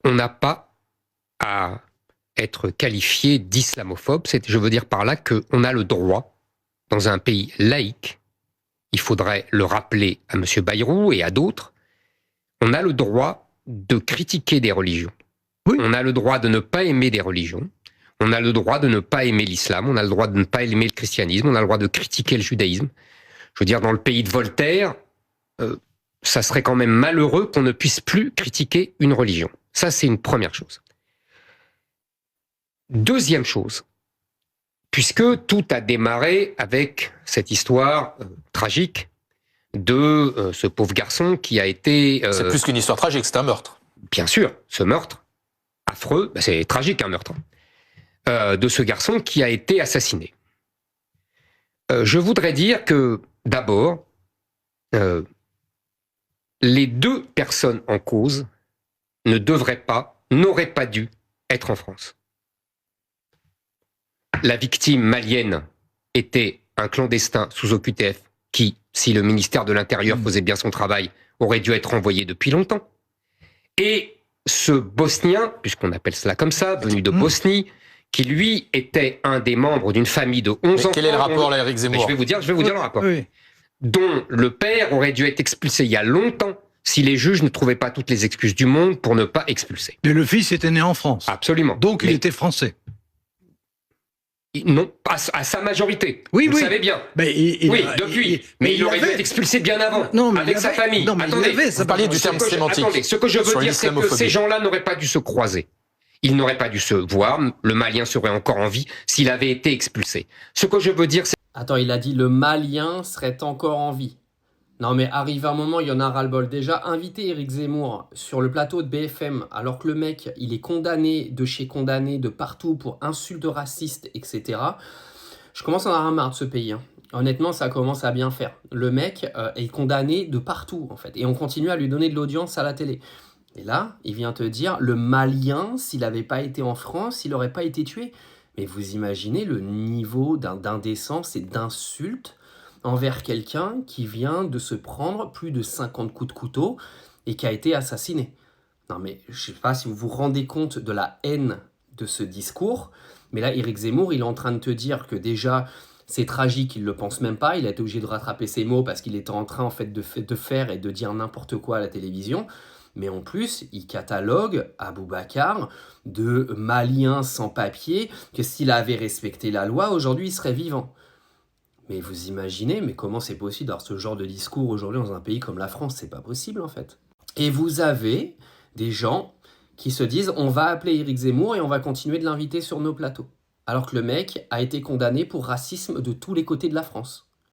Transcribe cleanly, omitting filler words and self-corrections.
on n'a pas à être qualifié d'islamophobe. Je veux dire par là qu'on a le droit, dans un pays laïque, il faudrait le rappeler à M. Bayrou et à d'autres, on a le droit de critiquer des religions. Oui. On a le droit de ne pas aimer des religions. On a le droit de ne pas aimer l'islam. On a le droit de ne pas aimer le christianisme. On a le droit de critiquer le judaïsme. Je veux dire, dans le pays de Voltaire, ça serait quand même malheureux qu'on ne puisse plus critiquer une religion. Ça, c'est une première chose. Deuxième chose, puisque tout a démarré avec cette histoire tragique de ce pauvre garçon qui a été... C'est plus qu'une histoire tragique, c'est un meurtre. Bien sûr, ce meurtre affreux, c'est tragique un meurtre, de ce garçon qui a été assassiné. Je voudrais dire que, d'abord, les deux personnes en cause n'auraient pas dû être en France. La victime malienne était un clandestin sous OQTF qui, si le ministère de l'Intérieur faisait bien son travail, aurait dû être envoyé depuis longtemps. Et ce Bosnien, puisqu'on appelle cela comme ça, venu de Bosnie, qui lui était un des membres d'une famille de 11 enfants. Quel est le rapport là, Éric Zemmour ? Je vais vous dire le rapport. Oui. Dont le père aurait dû être expulsé il y a longtemps si les juges ne trouvaient pas toutes les excuses du monde pour ne pas expulser. Mais le fils était né en France. Absolument. Donc il était français. Non, à sa majorité. Oui, vous oui. le savez bien. Mais depuis. Mais il aurait dû être expulsé bien avant, avec sa famille. Non, mais attendez, vous parliez du terme sémantique. Attendez, ce que je veux sur dire, c'est que l'islamophobie. ces gens-là n'auraient pas dû se croiser. Ils n'auraient pas dû se voir. Le Malien serait encore en vie s'il avait été expulsé. Ce que je veux dire, c'est... Attends, il a dit le Malien serait encore en vie. Non mais arrive un moment, il y en a ras-le-bol. Déjà, inviter Éric Zemmour sur le plateau de BFM, alors que le mec, il est condamné de chez condamné, de partout pour insultes racistes, etc. Je commence à en avoir marre de ce pays. Honnêtement, ça commence à bien faire. Le mec est condamné de partout, en fait. Et on continue à lui donner de l'audience à la télé. Et là, il vient te dire, le Malien, s'il n'avait pas été en France, il n'aurait pas été tué. Mais vous imaginez le niveau d'indécence et d'insulte envers quelqu'un qui vient de se prendre plus de 50 coups de couteau et qui a été assassiné. Non mais je ne sais pas si vous vous rendez compte de la haine de ce discours, mais là Éric Zemmour, il est en train de te dire que déjà c'est tragique, il ne le pense même pas, il a été obligé de rattraper ses mots parce qu'il était en train en fait de faire et de dire n'importe quoi à la télévision. Mais en plus, il catalogue Aboubacar de Malien sans papier, que s'il avait respecté la loi, aujourd'hui il serait vivant. Mais vous imaginez, mais comment c'est possible d'avoir ce genre de discours aujourd'hui dans un pays comme la France ? C'est pas possible en fait. Et vous avez des gens qui se disent on va appeler Éric Zemmour et on va continuer de l'inviter sur nos plateaux. Alors que le mec a été condamné pour racisme de tous les côtés de la France.